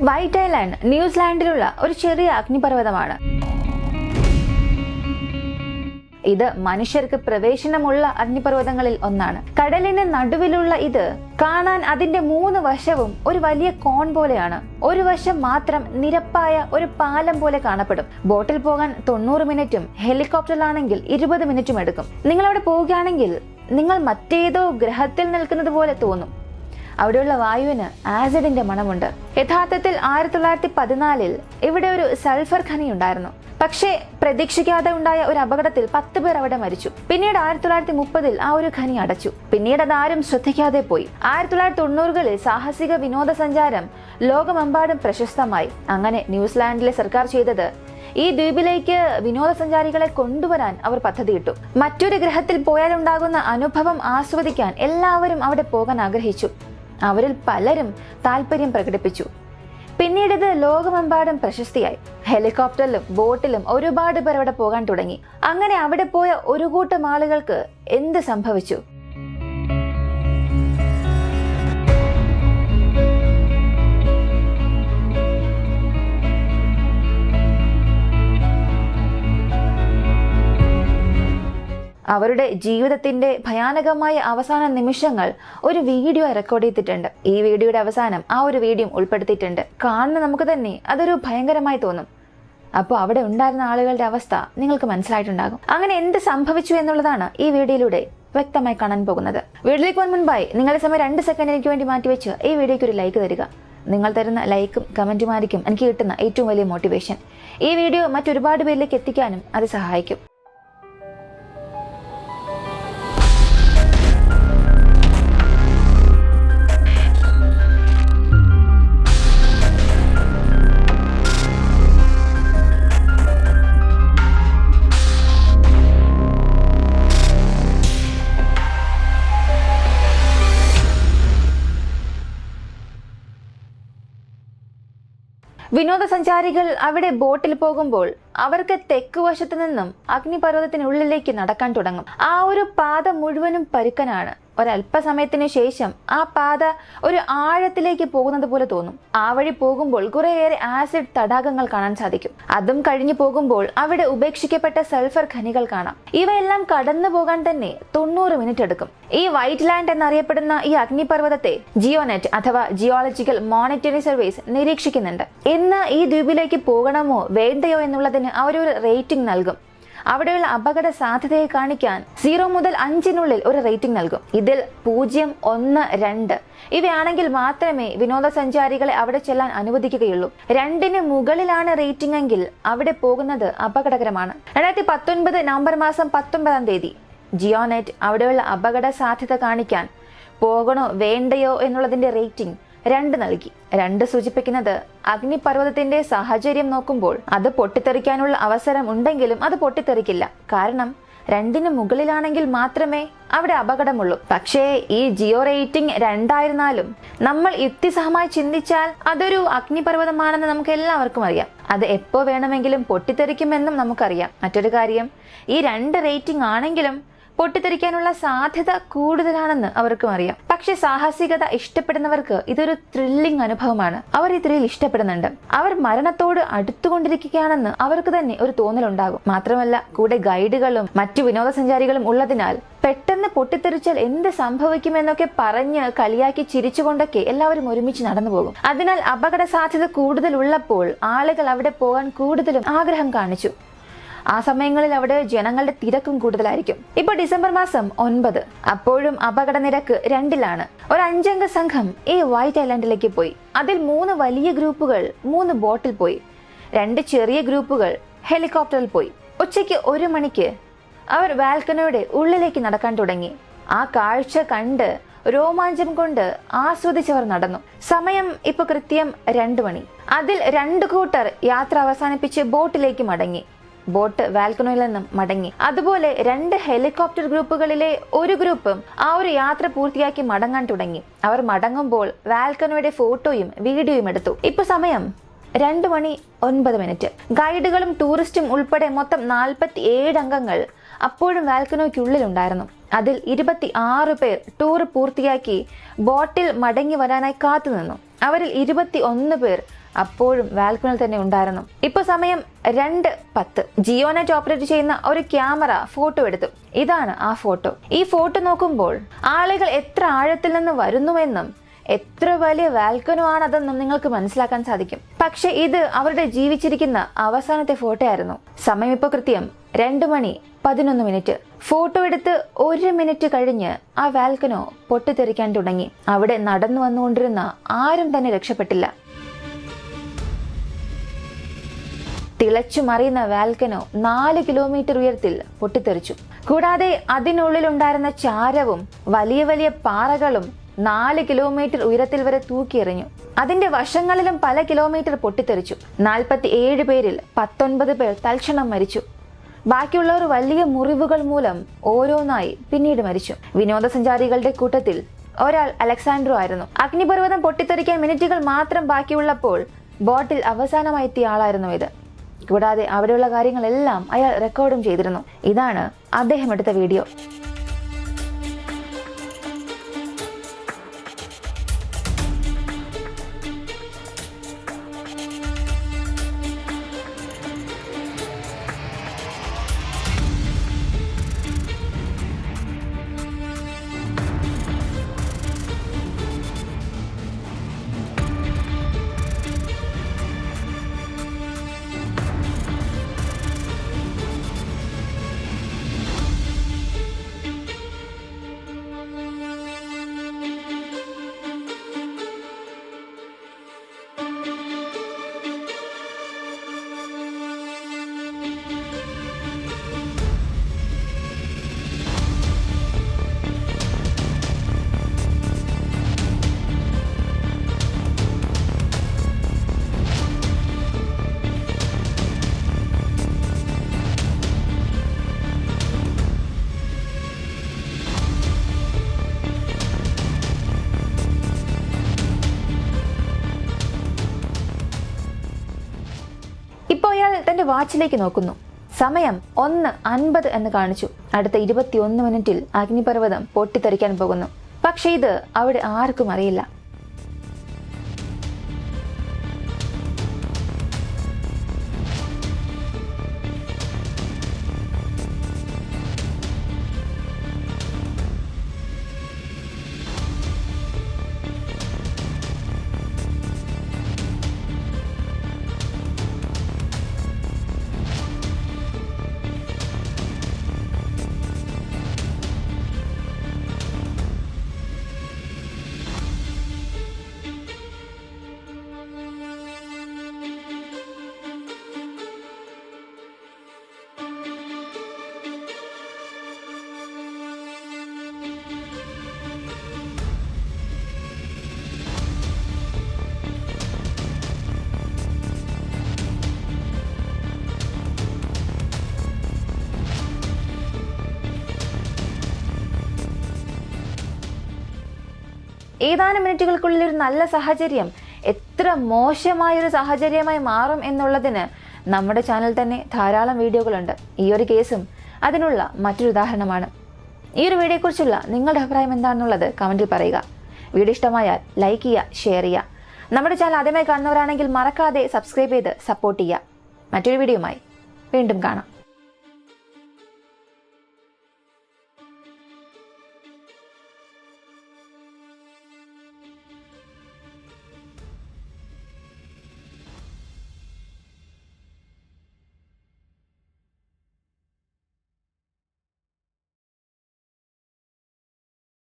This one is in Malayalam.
വൈറ്റ് ഐലാൻഡ് ന്യൂസിലാൻഡിലുള്ള ഒരു ചെറിയ അഗ്നിപർവ്വതമാണ്. ഇത് മനുഷ്യർക്ക് പ്രവേശനമുള്ള അഗ്നിപർവ്വതങ്ങളിൽ ഒന്നാണ്. കടലിന് നടുവിലുള്ള ഇത് കാണാൻ അതിന്റെ 3 വശവും ഒരു വലിയ കോൺ പോലെയാണ്. ഒരു വശം മാത്രം നിരപ്പായ ഒരു പാലം പോലെ കാണപ്പെടും. ബോട്ടിൽ പോകാൻ 90 മിനിറ്റും ഹെലികോപ്റ്ററിലാണെങ്കിൽ 20 മിനിറ്റും എടുക്കും. നിങ്ങൾ അവിടെ പോവുകയാണെങ്കിൽ നിങ്ങൾ മറ്റേതോ ഗ്രഹത്തിൽ നിൽക്കുന്നത് പോലെ തോന്നും. അവിടെയുള്ള വായുവിന് ആസിഡിന്റെ മണമുണ്ട്. യഥാർത്ഥത്തിൽ 1914 ഇവിടെ ഒരു സൾഫർ ഖനി ഉണ്ടായിരുന്നു. പക്ഷേ പ്രതീക്ഷിക്കാതെ ഉണ്ടായ ഒരു അപകടത്തിൽ 10 പേർ അവിടെ മരിച്ചു. പിന്നീട് 1930 ആ ഒരു ഖനി അടച്ചു. പിന്നീട് അതാരും ശ്രദ്ധിക്കാതെ പോയി. 1990കളിൽ സാഹസിക വിനോദസഞ്ചാരം ലോകമെമ്പാടും പ്രശസ്തമായി. അങ്ങനെ ന്യൂസിലാൻഡിലെ സർക്കാർ ചെയ്തത് ഈ ദ്വീപിലേക്ക് വിനോദസഞ്ചാരികളെ കൊണ്ടുവരാൻ അവർ പദ്ധതിയിട്ടു. മറ്റൊരു ഗ്രഹത്തിൽ പോയാലുണ്ടാകുന്ന അനുഭവം ആസ്വദിക്കാൻ എല്ലാവരും അവിടെ പോകാൻ ആഗ്രഹിച്ചു. അവരിൽ പലരും താല്പര്യം പ്രകടിപ്പിച്ചു. പിന്നീട് ഇത് ലോകമെമ്പാടും പ്രശസ്തിയായി. ഹെലികോപ്റ്ററിലും ബോട്ടിലും ഒരുപാട് പേർ അവിടെ പോകാൻ തുടങ്ങി. അങ്ങനെ അവിടെ പോയ ഒരു കൂട്ടം ആളുകൾക്ക് എന്ത് സംഭവിച്ചു? അവരുടെ ജീവിതത്തിന്റെ ഭയാനകമായ അവസാന നിമിഷങ്ങൾ ഒരു വീഡിയോ റെക്കോർഡ് ചെയ്തിട്ടുണ്ട്. ഈ വീഡിയോയുടെ അവസാനം ആ ഒരു വീഡിയോ ഉൾപ്പെടുത്തിയിട്ടുണ്ട്. കാണുന്ന നമുക്ക് തന്നെ അതൊരു ഭയങ്കരമായി തോന്നും. അപ്പോൾ അവിടെ ഉണ്ടായിരുന്ന ആളുകളുടെ അവസ്ഥ നിങ്ങൾക്ക് മനസ്സിലായിട്ടുണ്ടാകും. അങ്ങനെ എന്ത് സംഭവിച്ചു എന്നുള്ളതാണ് ഈ വീഡിയോയിലൂടെ വ്യക്തമായി കാണാൻ പോകുന്നത്. വീഡിയോയിലേക്ക് പോകാൻ മുൻപായി നിങ്ങളുടെ സമയം 2 സെക്കൻഡ് എനിക്ക് വേണ്ടി മാറ്റിവെച്ച് ഈ വീഡിയോയ്ക്ക് ഒരു ലൈക്ക് തരിക. നിങ്ങൾ തരുന്ന ലൈക്കും കമന്റുമായിരിക്കും എനിക്ക് കിട്ടുന്ന ഏറ്റവും വലിയ മോട്ടിവേഷൻ. ഈ വീഡിയോ മറ്റൊരുപാട് പേരിലേക്ക് എത്തിക്കാനും അത് സഹായിക്കും. വിനോദസഞ്ചാരികൾ അവിടെ ബോട്ടിൽ പോകുമ്പോൾ അവർക്ക് തെക്ക് വശത്തു നിന്നും അഗ്നിപർവ്വതത്തിനുള്ളിലേക്ക് നടക്കാൻ തുടങ്ങും. ആ ഒരു പാത മുഴുവനും പരുക്കനാണ്. ഒരല്പസമയത്തിന് ശേഷം ആ പാത ഒരു ആഴത്തിലേക്ക് പോകുന്നത് പോലെ തോന്നും. ആ വഴി പോകുമ്പോൾ കുറേയേറെ ആസിഡ് തടാകങ്ങൾ കാണാൻ സാധിക്കും. അതും കഴിഞ്ഞു പോകുമ്പോൾ അവിടെ ഉപേക്ഷിക്കപ്പെട്ട സൾഫർ ഖനികൾ കാണാം. ഇവയെല്ലാം കടന്നു പോകാൻ തന്നെ 90 മിനിറ്റ് എടുക്കും. ഈ വൈറ്റ് ലാൻഡ് എന്നറിയപ്പെടുന്ന ഈ അഗ്നിപർവ്വതത്തെ ജിയോനെറ്റ് അഥവാ ജിയോളജിക്കൽ മോണിറ്ററിംഗ് സർവീസ് നിരീക്ഷിക്കുന്നുണ്ട്. ഇന്ന് ഈ ദ്വീപിലേക്ക് പോകണമോ വേണ്ടയോ എന്നുള്ളതിന് അവരൊരു റേറ്റിംഗ് നൽകും. അവിടെയുള്ള അപകട സാധ്യതയെ കാണിക്കാൻ 0 മുതൽ 5 ഒരു റേറ്റിംഗ് നൽകും. ഇതിൽ 0, 1, 2 ഇവയാണെങ്കിൽ മാത്രമേ വിനോദസഞ്ചാരികളെ അവിടെ ചെല്ലാൻ അനുവദിക്കുകയുള്ളൂ. 2ന് മുകളിലാണ് റേറ്റിംഗ് എങ്കിൽ അവിടെ പോകുന്നത് അപകടകരമാണ്. 2019 നവംബർ മാസം 19 ജിയോനെറ്റ് അവിടെയുള്ള അപകട സാധ്യത കാണിക്കാൻ പോകണോ വേണ്ടയോ എന്നുള്ളതിന്റെ റേറ്റിംഗ് 2 നൽകി. 2 സൂചിപ്പിക്കുന്നത് അഗ്നിപർവ്വതത്തിന്റെ സാഹചര്യം നോക്കുമ്പോൾ അത് പൊട്ടിത്തെറിക്കാനുള്ള അവസരം ഉണ്ടെങ്കിലും അത് പൊട്ടിത്തെറിക്കില്ല. കാരണം 2ന് മുകളിലാണെങ്കിൽ മാത്രമേ അവിടെ അപകടമുള്ളൂ. പക്ഷേ ഈ ജിയോ റേറ്റിംഗ് 2 ആയിരുന്നാലും നമ്മൾ യുക്തിസഹമായി ചിന്തിച്ചാൽ അതൊരു അഗ്നിപർവ്വതമാണെന്ന് നമുക്ക് എല്ലാവർക്കും അറിയാം. അത് എപ്പോ വേണമെങ്കിലും പൊട്ടിത്തെറിക്കുമെന്നും നമുക്കറിയാം. മറ്റൊരു കാര്യം, ഈ 2 റേറ്റിംഗ് ആണെങ്കിലും പൊട്ടിത്തെറിക്കാനുള്ള സാധ്യത കൂടുതലാണെന്ന് അവർക്കും അറിയാം. പക്ഷെ സാഹസികത ഇഷ്ടപ്പെടുന്നവർക്ക് ഇതൊരു ത്രില്ലിംഗ് അനുഭവമാണ്. അവർ ഈ ത്രിൽ ഇഷ്ടപ്പെടുന്നുണ്ട്. അവർ മരണത്തോട് അടുത്തുകൊണ്ടിരിക്കുകയാണെന്ന് അവർക്ക് തന്നെ ഒരു തോന്നലുണ്ടാകും. മാത്രമല്ല കൂടെ ഗൈഡുകളും മറ്റു വിനോദസഞ്ചാരികളും ഉള്ളതിനാൽ പെട്ടെന്ന് പൊട്ടിത്തെറിച്ചാൽ എന്ത് സംഭവിക്കുമെന്നൊക്കെ പറഞ്ഞ് കളിയാക്കി ചിരിച്ചുകൊണ്ടൊക്കെ എല്ലാവരും ഒരുമിച്ച് നടന്നു പോകും. അതിനാൽ അപകട സാധ്യത കൂടുതൽ ഉള്ളപ്പോൾ ആളുകൾ അവിടെ പോകാൻ കൂടുതലും ആഗ്രഹം കാണിച്ചു. ആ സമയങ്ങളിൽ അവിടെ ജനങ്ങളുടെ തിരക്കും കൂടുതലായിരിക്കും. ഇപ്പൊ ഡിസംബർ മാസം 9, അപ്പോഴും അപകട നിരക്ക് 2ലാണ്. ഒരു 5 അംഗ സംഘം ഈ വൈറ്റ് ഐലാൻഡിലേക്ക് പോയി. അതിൽ 3 വലിയ ഗ്രൂപ്പുകൾ 3 ബോട്ടിൽ പോയി. 2 ചെറിയ ഗ്രൂപ്പുകൾ ഹെലികോപ്റ്ററിൽ പോയി. ഉച്ചയ്ക്ക് 1 മണിക്ക് അവർ ബാൽക്കണിയുടെ ഉള്ളിലേക്ക് നടക്കാൻ തുടങ്ങി. ആ കാഴ്ച കണ്ട് രോമാഞ്ചം കൊണ്ട് ആസ്വദിച്ചവർ നടന്നു. സമയം ഇപ്പൊ കൃത്യം 2 മണി. അതിൽ 2 കൂട്ടർ യാത്ര അവസാനിപ്പിച്ച് ബോട്ടിലേക്ക് മടങ്ങി. ബോട്ട് ബാൽക്കണിയിൽ നിന്നും മടങ്ങി. അതുപോലെ 2 ഹെലികോപ്റ്റർ ഗ്രൂപ്പുകളിലെ ഒരു ഗ്രൂപ്പും ആ ഒരു യാത്ര പൂർത്തിയാക്കി മടങ്ങാൻ തുടങ്ങി. അവർ മടങ്ങുമ്പോൾ ബാൽക്കണിയുടെ ഫോട്ടോയും വീഡിയോയും എടുത്തു. ഇപ്പൊ സമയം 2 മണി 9 മിനിറ്റ്. ഗൈഡുകളും ടൂറിസ്റ്റും ഉൾപ്പെടെ മൊത്തം 47 അംഗങ്ങൾ അപ്പോഴും ബാൽക്കണിക്കുള്ളിലുണ്ടായിരുന്നു. അതിൽ 26 പേർ ടൂർ പൂർത്തിയാക്കി ബോട്ടിൽ മടങ്ങി വരാനായി കാത്തുനിന്നു. അവരിൽ 21 പേർ അപ്പോഴും വാൽക്കണിൽ തന്നെ ഉണ്ടായിരുന്നു. ഇപ്പോൾ സമയം 2:10. ജിയോനെറ്റ് ഓപ്പറേറ്റ് ചെയ്യുന്ന ഒരു ക്യാമറ ഫോട്ടോ എടുത്തു. ഇതാണ് ആ ഫോട്ടോ. ഈ ഫോട്ടോ നോക്കുമ്പോൾ ആളുകൾ എത്ര ആഴത്തിൽ നിന്ന് വരുന്നുവെന്നും എത്ര വലിയ വാൽക്കനോ ആണതെന്നും നിങ്ങൾക്ക് മനസ്സിലാക്കാൻ സാധിക്കും. പക്ഷെ ഇത് അവരുടെ ജീവിച്ചിരിക്കുന്ന അവസാനത്തെ ഫോട്ടോ ആയിരുന്നു. സമയം ഇപ്പോൾ കൃത്യം 2:11. ഫോട്ടോ എടുത്ത് 1 മിനിറ്റ് കഴിഞ്ഞ് ആ വാൽക്കനോ പൊട്ടിത്തെറിക്കാൻ തുടങ്ങി. അവിടെ നടന്നു വന്നുകൊണ്ടിരുന്ന ആരും തന്നെ രക്ഷപ്പെട്ടില്ല. തിളച്ചു മറിയുന്ന വാൽക്കനോ 4 കിലോമീറ്റർ ഉയരത്തിൽ പൊട്ടിത്തെറിച്ചു. കൂടാതെ അതിനുള്ളിലുണ്ടായിരുന്ന ചാരവും വലിയ വലിയ പാറകളും 4 കിലോമീറ്റർ ഉയരത്തിൽ വരെ തൂക്കിയെറിഞ്ഞു. അതിന്റെ വശങ്ങളിലും പല കിലോമീറ്റർ പൊട്ടിത്തെറിച്ചു. 47 പേരിൽ 19 പേർ തൽക്ഷണം മരിച്ചു. ബാക്കിയുള്ളവർ വലിയ മുറിവുകൾ മൂലം ഓരോന്നായി പിന്നീട് മരിച്ചു. വിനോദസഞ്ചാരികളുടെ കൂട്ടത്തിൽ ഒരാൾ അലക്സാൻഡ്രോ ആയിരുന്നു. അഗ്നിപർവ്വതം പൊട്ടിത്തെറിക്കാൻ മിനിറ്റുകൾ മാത്രം ബാക്കിയുള്ളപ്പോൾ ബോട്ടിൽ അവസാനമായി എത്തിയ ആളായിരുന്നു ഇത്. കൂടാതെ അവിടെയുള്ള കാര്യങ്ങളെല്ലാം അയാൾ റെക്കോർഡും ചെയ്തിരുന്നു. ഇതാണ് അദ്ദേഹം എടുത്ത വീഡിയോ. ഇപ്പോൾ അയാൾ തന്റെ വാച്ചിലേക്ക് നോക്കുന്നു. സമയം 1:50 എന്ന് കാണിച്ചു. അടുത്ത 21 മിനിറ്റിൽ അഗ്നിപർവ്വതം പൊട്ടിത്തെറിക്കാൻ പോകുന്നു. പക്ഷെ ഇത് അവിടെ ആർക്കും അറിയില്ല. ഏതാനും മിനിറ്റുകൾക്കുള്ളിൽ ഒരു നല്ല സാഹചര്യം എത്ര മോശമായൊരു സാഹചര്യമായി മാറും എന്നുള്ളതിന് നമ്മുടെ ചാനൽ തന്നെ ധാരാളം വീഡിയോകളുണ്ട്. ഈ ഒരു കേസും അതിനുള്ള മറ്റൊരു ഉദാഹരണമാണ്. ഈ ഒരു വീഡിയോയെക്കുറിച്ചുള്ള നിങ്ങളുടെ അഭിപ്രായം എന്താണെന്നുള്ളത് കമൻറ്റിൽ പറയുക. വീഡിയോ ഇഷ്ടമായാൽ ലൈക്ക് ചെയ്യുക, ഷെയർ ചെയ്യുക. നമ്മുടെ ചാനൽ ആദ്യമായി കാണുന്നവരാണെങ്കിൽ മറക്കാതെ സബ്സ്ക്രൈബ് ചെയ്ത് സപ്പോർട്ട് ചെയ്യുക. മറ്റൊരു വീഡിയോയുമായി വീണ്ടും കാണാം.